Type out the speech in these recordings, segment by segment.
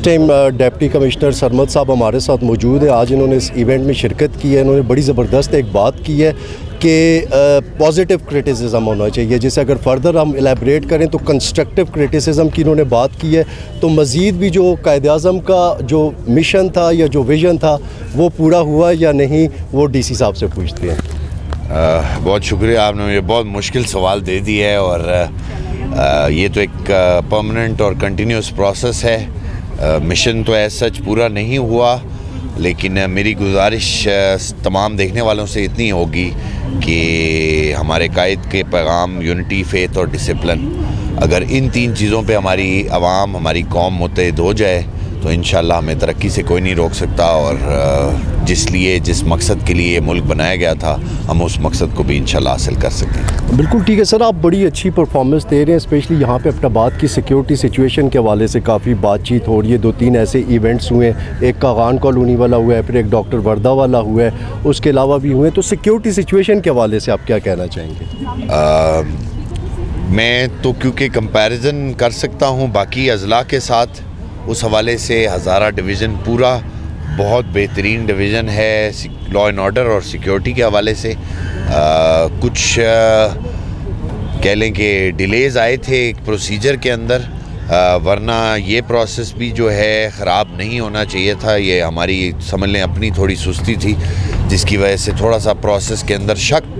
Time deputy commissioner Sarmad صاحب ہمارے ساتھ موجود ہیں. آج انہوں نے اس ایونٹ میں شرکت کی ہے. انہوں نے بڑی زبردست ایک بات کی ہے کہ پازیٹیو کرٹیسزم ہونا چاہیے, جسے اگر فردر ہم الیبریٹ کریں تو کنسٹرکٹیو کرٹیسزم کی انہوں نے بات کی ہے. تو مزید بھی جو قائد اعظم کا جو مشن تھا یا جو ویژن تھا وہ پورا ہوا یا نہیں, وہ ڈی سی صاحب سے پوچھتے ہیں. بہت شکریہ, آپ نے مجھے بہت مشکل سوال دے دیا ہے, اور یہ تو ایک پرماننٹ اور کنٹینیوس پروسیس ہے. مشن تو ایز سچ پورا نہیں ہوا, لیکن میری گزارش تمام دیکھنے والوں سے اتنی ہوگی کہ ہمارے قائد کے پیغام یونٹی, فیتھ اور ڈسپلن, اگر ان 3 چیزوں پہ ہماری عوام, ہماری قوم متحد ہو جائے تو انشاءاللہ ہمیں ترقی سے کوئی نہیں روک سکتا, اور جس مقصد کے لیے یہ ملک بنایا گیا تھا ہم اس مقصد کو بھی انشاءاللہ حاصل کر سکیں. بالکل ٹھیک ہے سر, آپ بڑی اچھی پرفارمنس دے رہے ہیں. اسپیشلی یہاں پہ ایبٹ آباد کی سیکیورٹی سچویشن کے حوالے سے کافی بات چیت ہو رہی ہے. 2-3 ایسے ایونٹس ہوئے ہیں, ایک کاغان کالونی والا ہوا ہے, پھر ایک ڈاکٹر وردہ والا ہوا ہے, اس کے علاوہ بھی ہوئے ہیں. تو سیکیورٹی سچویشن کے حوالے سے آپ کیا کہنا چاہیں گے؟ میں تو کیونکہ کمپیریزن کر سکتا ہوں باقی اضلاع کے ساتھ, اس حوالے سے ہزارہ ڈویژن پورا بہت بہترین ڈویژن ہے لا اینڈ آرڈر اور سیکیورٹی کے حوالے سے. کچھ کہہ لیں کہ ڈیلیز آئے تھے ایک پروسیجر کے اندر, ورنہ یہ پروسیس بھی جو ہے خراب نہیں ہونا چاہیے تھا. یہ ہماری سمجھ لیں اپنی تھوڑی سستی تھی, جس کی وجہ سے تھوڑا سا پروسیس کے اندر شک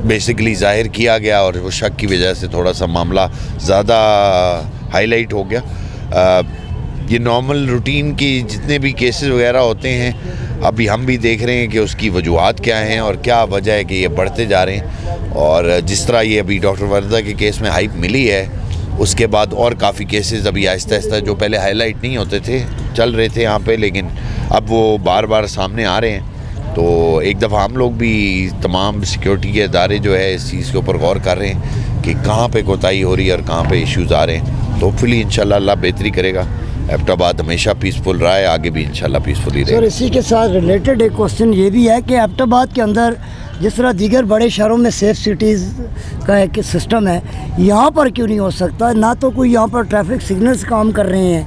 بیسیکلی ظاہر کیا گیا, اور وہ شک کی وجہ سے تھوڑا سا معاملہ زیادہ ہائی لائٹ ہو گیا. یہ نارمل روٹین کی جتنے بھی کیسز وغیرہ ہوتے ہیں, ابھی ہم بھی دیکھ رہے ہیں کہ اس کی وجوہات کیا ہیں اور کیا وجہ ہے کہ یہ بڑھتے جا رہے ہیں. اور جس طرح یہ ابھی ڈاکٹر وردہ کے کیس میں ہائپ ملی ہے, اس کے بعد اور کافی کیسز ابھی آہستہ آہستہ جو پہلے ہائی لائٹ نہیں ہوتے تھے چل رہے تھے یہاں پہ, لیکن اب وہ بار بار سامنے آ رہے ہیں. تو ایک دفعہ ہم لوگ بھی تمام سیکیورٹی کے ادارے جو ہے اس چیز کے اوپر غور کر رہے ہیں کہ کہاں پہ کوتاہی ہو رہی ہے اور کہاں پہ ایشوز آ رہے ہیں. تو ہوپفلی انشاءاللہ اللہ بہتری کرے گا. ایبٹ آباد ہمیشہ پیسفل رہا ہے, آگے بھی انشاءاللہ پیسفل ہی رہے گا. سر اسی کے ساتھ ریلیٹڈ ایک کوسچن یہ بھی ہے کہ ایبٹ آباد کے اندر جس طرح دیگر بڑے شہروں میں سیف سٹیز کا ایک سسٹم ہے, یہاں پر کیوں نہیں ہو سکتا؟ نہ تو کوئی یہاں پر ٹریفک سگنلز کام کر رہے ہیں,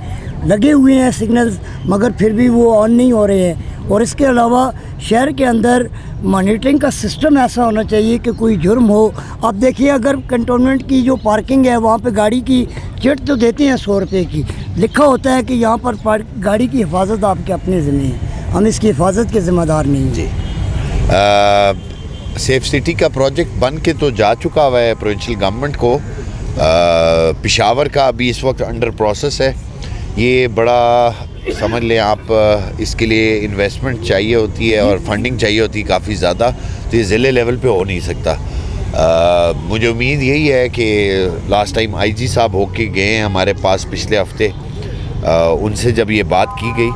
لگے ہوئے ہیں سگنلز مگر پھر بھی وہ آن نہیں ہو رہے ہیں. اور اس کے علاوہ شہر کے اندر مانیٹرنگ کا سسٹم ایسا ہونا چاہیے کہ کوئی جرم ہو. آپ دیکھیے اگر کنٹونمنٹ کی جو پارکنگ ہے وہاں پہ گاڑی کی چٹ تو دیتے ہیں 100 روپے کی, لکھا ہوتا ہے کہ یہاں پر گاڑی کی حفاظت آپ کے اپنے ذمہ ہے, ہم اس کی حفاظت کے ذمہ دار نہیں. جی سیف سٹی کا پروجیکٹ بن کے تو جا چکا ہوا ہے پروونشل گورنمنٹ کو. پشاور کا ابھی اس وقت انڈر پروسیس ہے. یہ بڑا سمجھ لیں آپ, اس کے لیے انویسٹمنٹ چاہیے ہوتی ہے اور فنڈنگ چاہیے ہوتی ہے کافی زیادہ, تو یہ ضلع لیول پہ ہو نہیں سکتا. مجھے امید یہی ہے کہ لاسٹ ٹائم آئی جی صاحب ہو کے گئے ہیں ہمارے پاس پچھلے ہفتے, ان سے جب یہ بات کی گئی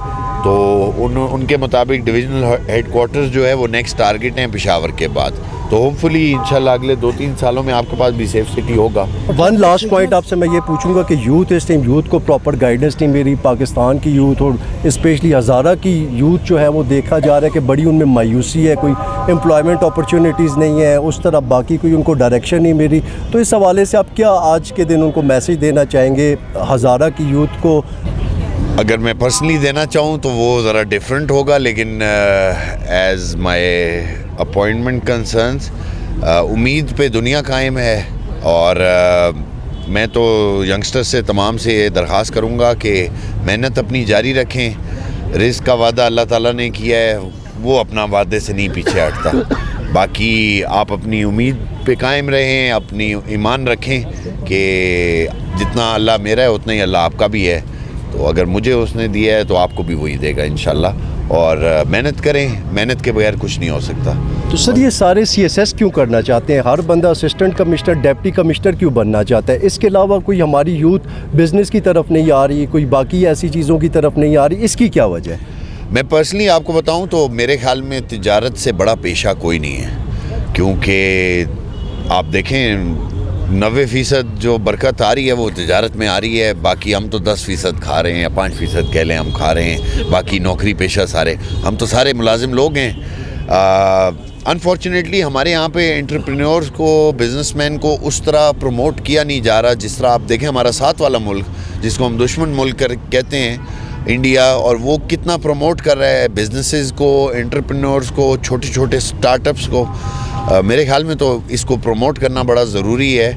تو ان کے مطابق ڈویژنل ہیڈ کوارٹرز جو ہے وہ نیکسٹ ٹارگٹ ہیں پشاور کے بعد. تو ہوپ فلی انشاءاللہ اگلے 2-3 سالوں میں آپ کے پاس بھی سیف سٹی ہوگا. ون لاسٹ پوائنٹ آپ سے میں یہ پوچھوں گا کہ یوتھ, اس ٹائم یوتھ کو پراپر گائیڈنس نہیں میری. پاکستان کی یوتھ اور اسپیشلی ہزارہ کی یوتھ جو ہے وہ دیکھا جا رہا ہے کہ بڑی ان میں مایوسی ہے, کوئی امپلائمنٹ اپرچونیٹیز نہیں ہے, اس طرح باقی کوئی ان کو ڈائریکشن نہیں میری. تو اس حوالے سے آپ کیا آج کے دن ان کو میسیج دینا چاہیں گے ہزارہ کی یوتھ کو؟ اگر میں پرسنلی دینا چاہوں تو وہ ذرا ڈیفرنٹ ہوگا, لیکن ایز مائی اپوائنٹمنٹ کنسرنس امید پہ دنیا قائم ہے. اور میں تو ینگسٹر سے تمام سے یہ درخواست کروں گا کہ محنت اپنی جاری رکھیں. رزق کا وعدہ اللہ تعالیٰ نے کیا ہے, وہ اپنا وعدے سے نہیں پیچھے ہٹتا. باقی آپ اپنی امید پہ قائم رہیں, اپنی ایمان رکھیں کہ جتنا اللہ میرا ہے اتنا ہی اللہ آپ کا بھی ہے. تو اگر مجھے اس نے دیا ہے تو آپ کو بھی وہی دے گا انشاءاللہ. اور محنت کریں, محنت کے بغیر کچھ نہیں ہو سکتا. تو سر یہ سارے سی ایس ایس کیوں کرنا چاہتے ہیں؟ ہر بندہ اسسٹنٹ کمشنر, ڈپٹی کمشنر کیوں بننا چاہتا ہے؟ اس کے علاوہ کوئی ہماری یوتھ بزنس کی طرف نہیں آ رہی, کوئی باقی ایسی چیزوں کی طرف نہیں آ رہی, اس کی کیا وجہ ہے؟ میں پرسنلی آپ کو بتاؤں تو میرے خیال میں تجارت سے بڑا پیشہ کوئی نہیں ہے. کیونکہ آپ دیکھیں 90% جو برکت آ رہی ہے وہ تجارت میں آ رہی ہے. باقی ہم تو 10% کھا رہے ہیں یا 5% کہہ لیں ہم کھا رہے ہیں. باقی نوکری پیشہ سارے, ہم تو سارے ملازم لوگ ہیں. انفارچونیٹلی ہمارے یہاں پہ انٹرپرینورز کو, بزنس مین کو اس طرح پروموٹ کیا نہیں جا رہا جس طرح آپ دیکھیں ہمارا ساتھ والا ملک جس کو ہم دشمن ملک کہتے ہیں, انڈیا, اور وہ کتنا پروموٹ کر رہا ہے بزنسز کو, انٹرپرینورز کو, چھوٹے چھوٹے سٹارٹ اپس کو. میرے خیال میں تو اس کو پروموٹ کرنا بڑا ضروری ہے,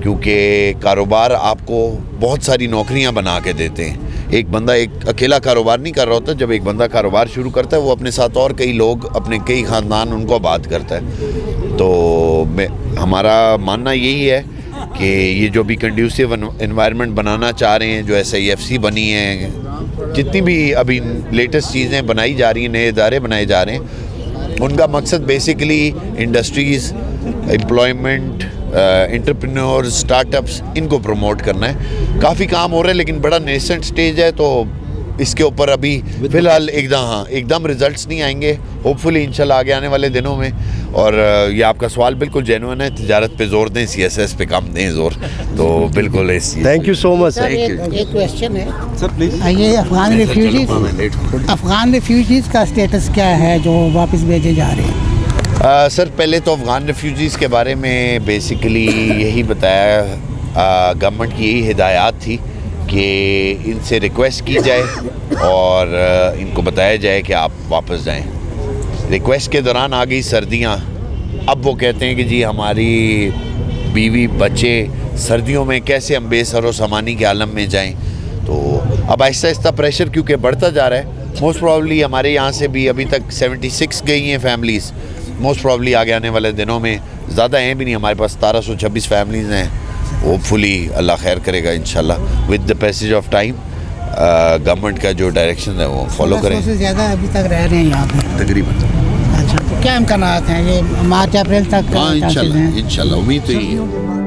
کیونکہ کاروبار آپ کو بہت ساری نوکریاں بنا کے دیتے ہیں. ایک بندہ ایک اکیلا کاروبار نہیں کر رہا ہوتا. جب ایک بندہ کاروبار شروع کرتا ہے وہ اپنے ساتھ اور کئی لوگ, اپنے کئی خاندان ان کو آباد کرتا ہے. تو ہمارا ماننا یہی ہے کہ یہ جو بھی کنڈیوسیو انوائرمنٹ بنانا چاہ رہے ہیں, جو SIFC بنی ہیں, جتنی بھی ابھی لیٹسٹ چیزیں بنائی جا رہی ہیں, نئے ادارے بنائے جا رہے ہیں, ان کا مقصد basically industries, employment, entrepreneurs, startups, ان کو پروموٹ کرنا ہے. کافی کام ہو رہا ہے لیکن بڑا نیسنٹ سٹیج ہے, تو اس کے اوپر ابھی فی الحال ایک دم ریزلٹس نہیں آئیں گے. ہوپ فلی انشاءاللہ آگے آنے والے دنوں میں. اور یہ آپ کا سوال بالکل جینوئن ہے, تجارت پہ زور دیں, CSS پہ کام دیں زور, تو بالکل اس چیز. تھینک یو سو مچ سر. ایک کویسچن ہے سر پلیز, یہ افغان ریفیوجیز کا اسٹیٹس کیا ہے جو واپس بھیجے جا رہے ہیں؟ سر پہلے تو افغان ریفیوجیز کے بارے میں بیسیکلی یہی بتایا, گورنمنٹ کی یہی ہدایات تھی کہ ان سے ریکویسٹ کی جائے اور ان کو بتایا جائے کہ آپ واپس جائیں. ریکویسٹ کے دوران آ گئی سردیاں. اب وہ کہتے ہیں کہ جی ہماری بیوی بچے سردیوں میں کیسے ہم بے سر و سامانی کے عالم میں جائیں. تو اب آہستہ آہستہ پریشر کیونکہ بڑھتا جا رہا ہے. موسٹ پرابلی ہمارے یہاں سے بھی ابھی تک 76 گئی ہیں فیملیز. موسٹ پرابلی آگے آنے والے دنوں میں زیادہ ہیں بھی نہیں, ہمارے پاس 1726 فیملیز ہیں. وہ فلی اللہ خیر کرے گا انشاءاللہ. With the passage of time government کا جو ڈائریکشن ہے وہ فالو کریں. زیادہ ابھی تک رہ رہے ہیں یہاں پہ تقریباً. اچھا, تو کیا امکانات ہیں یہ مارچ اپریل تک؟ ہاں انشاءاللہ امید تو یہی ہے.